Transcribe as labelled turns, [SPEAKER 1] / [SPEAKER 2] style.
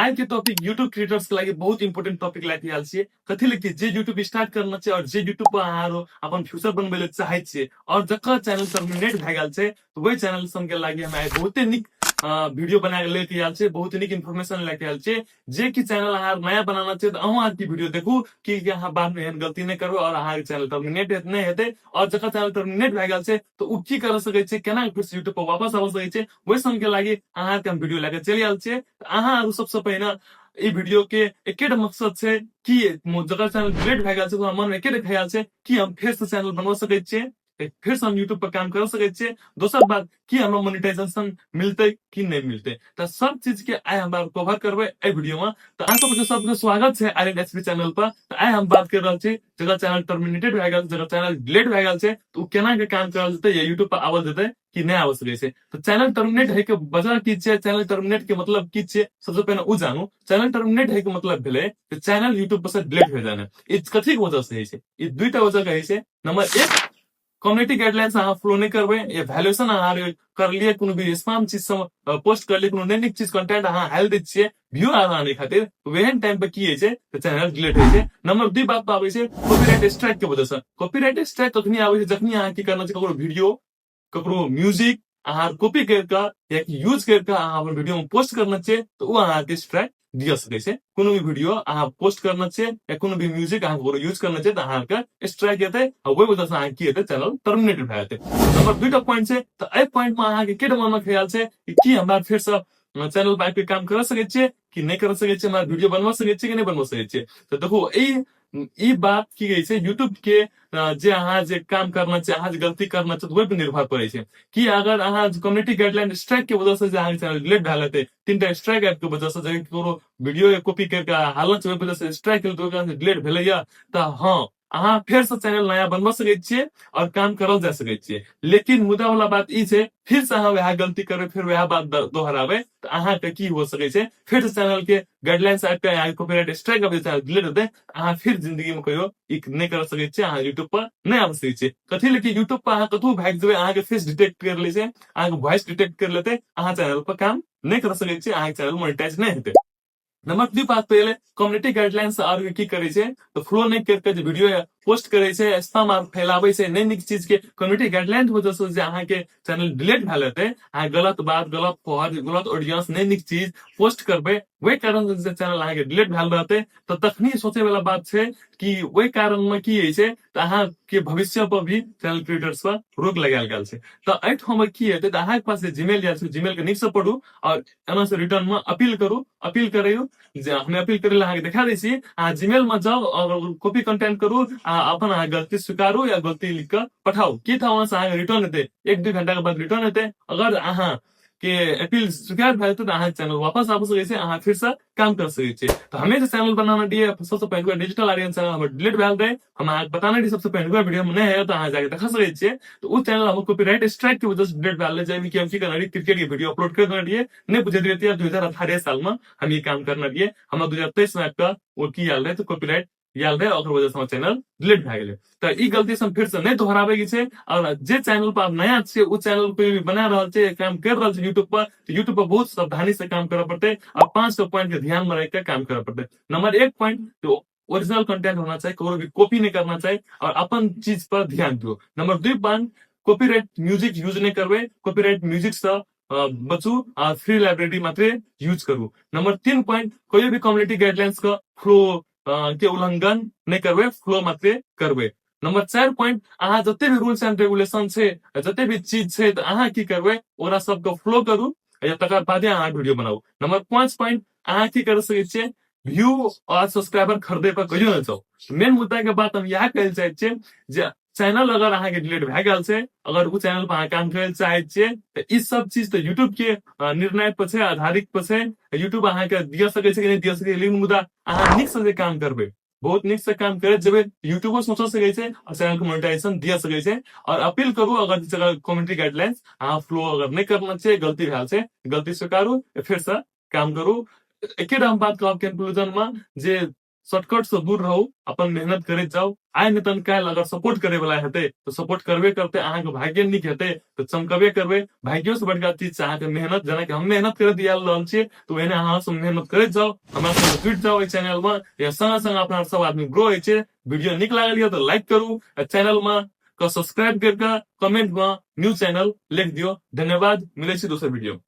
[SPEAKER 1] आज के topic YouTube creators के लिए बहुत इंपोर्टेंट टॉपिक लेके आयल छियै। कथी ले कि जे यूट्यूब स्टार्ट करना छै और जे यूट्यूब पर अहाँ अपन फ्यूचर बनबे ले चाहे छियै और जकर चैनल टर्मिनेट भए गेल छै तो वही चैनल सब के लागी हम आइ बहुते निक वीडियो बना के लेके आयल छै, बहुत निक इन्फॉर्मेशन लेके आयल छै। जे कि चैनल अहाँ नया बनाना छै तो अहाँ की वीडियो देखू कि अहाँ बाद में एहन गलती नहीं करबै और अहाँ के चैनल टर्मिनेट नहीं हेतै। और जकर चैनल टर्मिनेट भए गेल छै तो उ की कर सकै छै, केना फिर से यूट्यूब पर वापस आबि सकै छै, वही सब के लागी अहाँ के हम वीडियो लेके चलि आयल छियै। अहाँ सबसे पहिने ई वीडियो के एकेटा मकसद छै कि जकर चैनल डिलीट भए गेल छै ओकरा मन में एकेटा ख्याल छै कि हम फिर से चैनल बनवा सकै छियै, फिर से हम यूट्यूब पर काम कर सकै छियै। दोसर बात कि हमरा मोनेटाइजेशन मिलते कि नहीं मिलते, तो सब चीज के आइ हम कवर करबै ए वीडियो में। तो अहाँ सबके स्वागत छै आर्यन एसपी चैनल पर। तो आइ हम बात कर रहल छी जकर चैनल टर्मिनेटेड भए गेल, जकर चैनल डिलीट भए गेल छै तो केना के काम करल जेतै या यूट्यूब पर आबल जेतै कि नहीं आबि सकै छै। तो चैनल टर्मिनेट है के वजह की छै, चैनल टर्मिनेट के मतलब की छै, सबसे पहले उ जानू। चैनल टर्मिनेट है के मतलब भेलै चैनल यूट्यूब पर से डिलीट हो जाना। ई कथी के वजह से है छै, ई दुईटा वजह कहै छै। नंबर एक, कम्युनिटी गाइडलाइंस अहाँ फॉलो नहीं करबै या वैल्यूएशन अहाँ कर लिए, कोनो भी स्पैम चीज सब पोस्ट कर लिए, कोनो नैनिक चीज कंटेंट अहाँ हेल दै छियै व्यू आने खातिर, वेहन टाइम पे की है छै तो चैनल डिलीट है छै। नंबर 2 बात पे आबै छै कॉपीराइट स्ट्राइक के वजह से। कॉपीराइट स्ट्राइक कखनी आबै छै, जखनी अहाँ की करना छै, ककरो वीडियो ककरो म्यूजिक अहाँ कॉपी करके या यूज करके अहाँ अपन वीडियो में पोस्ट करना छै तो वो अहाँ के स्ट्राइक दिया सकै छै। कोनो भी वीडियो अहाँ पोस्ट करना छै या कोनो भी म्यूजिक अहाँ ककरो यूज करना छै तो अहाँ के स्ट्राइक हेतै और वही वजह से अहाँ की हेतै, चैनल टर्मिनेटेड भए जेतै। नंबर 2टा पॉइंट छै, तो एहि पॉइंट में अहाँ के केटा मन में ख्याल छै कि हमरा फिर से चैनल पर आबि के काम कर सकै छियै कि नहीं कर सकै छियै, हमरा वीडियो बनवा सकै छियै कि नहीं बनवा सकै छियै। तो देखो ई बात की गई छै यूट्यूब के जे अहाँ जे काम करना छै, अहाँ जे गलती करना छै वही पर निर्भर पड़े छै कि अगर अहाँ कम्युनिटी गाइडलाइन स्ट्राइक के वजह से जे अहाँ चैनल डिलीट भए जेतै, 3टा स्ट्राइक एप के वजह से, जब ककरो वीडियो कॉपी करके हालत ओहि वजह से स्ट्राइक डिलीट भेलैया, तो हाँ अहाँ फिर से चैनल नया बनवा सकै छियै और काम करल जा सकै छियै। लेकिन मुद्दा वाला बात ई छै, फिर से अहाँ वह गलती करबै फिर वह बात दोहराबै तो अहाँ के की हो सकै छै, फिर से चैनल के गाइडलाइंस आबि के कॉपीराइट स्ट्राइक आबि चैनल डिलीट हेतै, अहाँ फिर जिंदगी में कहियो ई नहीं कर सकै छियै, अहाँ यूट्यूब पर नहीं आबि सकै छियै। कथी लेकिन यूट्यूब पर अहाँ कतहु भागि जेबै, अहाँ के फेस डिटेक्ट कर लै छै, अहाँ के वॉइस डिटेक्ट कर लेतै, अहाँ चैनल पर काम नहीं कर सकै छियै, अहाँ के चैनल मोनेटाइज नहीं हेतै। नंबर 2 बात पहले कम्युनिटी गाइडलाइंस और की करे छै तो फ्लो नहीं करके जो वीडियो पोस्ट करे छै, स्पैम और फैलावे छै नई निक चीज के कम्युनिटी गाइडलाइन के वजह से जे अहाँ के चैनल डिलीट भए जेतै, अहाँ गलत बात, गलत फॉर, गलत ऑडियंस, नई निक चीज पोस्ट करबै, वही कारण से चैनल अहाँ के डिलीट भए रहतै। तो तखनी सोचे वाला बात छै कि वही कारण में की है छै तो अहाँ के भविष्य पर भी चैनल क्रिएटर्स पर रोक लगायल गेल छै। तो एहिठाम की हेतै, तो अहाँ के पास जीमेल या जीमेल के नीक से पढ़ू और एना से रिटर्न में अपील करू, अपील करियो जे हमें अपील करे ला अहाँ देखा दै छी। अहाँ जीमेल में जाओ और कॉपी कंटेंट करू, अपन अहाँ गलती स्वीकारू या गलती लिख के पठाओ, की था वहां से अहाँ रिटर्न हेतै, 1-2 घंटा के बाद रिटर्न हेतै। अगर अहाँ के अपील स्वीकार भए जेतै तो अहाँ चैनल वापस आबि सकै छै, अहाँ फिर से काम कर सकै छियै। तो हमें जो चैनल बनाना दिए सबसे पहले डिजिटल आर्यन चैनल हमर डिलीट भए रहे, हम अहाँ बताना रही सबसे पहले वीडियो में नहीं है तो अहाँ जाके देखा सकै छियै। तो उस चैनल हम कॉपीराइट स्ट्राइक की वजह से डिलीट भए रहे, जाहिमे कि हम की करना रही, क्रिकेट के वीडियो अपलोड कर देना रहिए, नहीं बुझे रहिए 2018 साल में हम ये काम करना रहिए, हम 2023 में आपका वो की आयल रहे तो कॉपीराइट याल रहे और वजह से हमर चैनल डिलीट भए गेलै। तो ई गलती से हम फिर से नहीं दोहराबे के छै। और जे चैनल पर आप नया छियै उस चैनल पे भी बना रहल छै, काम कर रहल छै यूट्यूब पर, तो यूट्यूब पर बहुत सावधानी से काम करऽ पड़तै और 5 पॉइंट के ध्यान में रख के काम करऽ पड़तै। नंबर 1 पॉइंट, तो ओरिजिनल कंटेंट होना चाहिए, कोई भी कॉपी नहीं करना चाहिए और अपन चीज पर ध्यान दो। Number 2 point, copyright music use नहीं करबै, कॉपीराइट म्यूजिक से बचू और फ्री लाइब्रेरी मात्र यूज करू। नंबर 3 पॉइंट, कोई भी कम्युनिटी गाइडलाइंस का फ्लो के उल्लंघन नहीं करबै, फ्लो मात्र करबै। नंबर 4 पॉइंट, अहाँ जते भी रूल्स एंड रेगुलेशन छै, जते भी चीज छै तो अहाँ की करबै, ओकरा सबके फ्लो करू या तकर बादे अहाँ वीडियो बनाऊ। नंबर 5 पॉइंट, अहाँ की कर सकै छियै, व्यू और सब्सक्राइबर खरीदे पर कहियो नहीं जाओ। मेन मुद्दा के बात हम यह कहल चाहे छियै जे चैनल अगर अहाँ के डिलीट भए गेल छै, अगर वो चैनल पर अहाँ काम करे चाहे छियै तो ई सब चीज तो यूट्यूब के निर्णय पर छै, आधारित पर छै। यूट्यूब अहाँ के दिया सकै छै कि नहीं दिया सकै, लेकिन मुद्दा अहाँ नीक से काम करबै, बहुत नीक से काम करे जेबै, यूट्यूबो सोच सकै छै और चैनल को मोनेटाइजेशन दिया सकै छै। और अपील करू, अगर कम्युनिटी गाइडलाइंस अहाँ फ्लो अगर नहीं करना छै, गलती भेल छै, गलती स्वीकारू, फिर से काम करू। एकेटा हम बात कहब कंक्लूजन में जे शॉर्टकट से दूर रहू, अपन मेहनत करैत जाओ। आइ ने तन काल्हि अगर सपोर्ट करे वाला हेतै तो सपोर्ट करबे करते, अहाँके भाग्य नीक हेतै तो चमकबे करबै। भाग्यो से बड़का चीज छै अहाँके मेहनत, जेना कि हम मेहनत करे दिया रहल छियै, तो एहने अहाँ सब मेहनत करैत जाओ, हमरा संगे जुटि जाओ एहि चैनल में। या संगे संगे अपना सब आदमी ग्रो होइ छै। वीडियो नीक लागल यऽ तो लाइक करू, चैनल में सब्सक्राइब करके कमेंट में न्यू चैनल लिख दियो। धन्यवाद, मिलै छी दोसर वीडियो।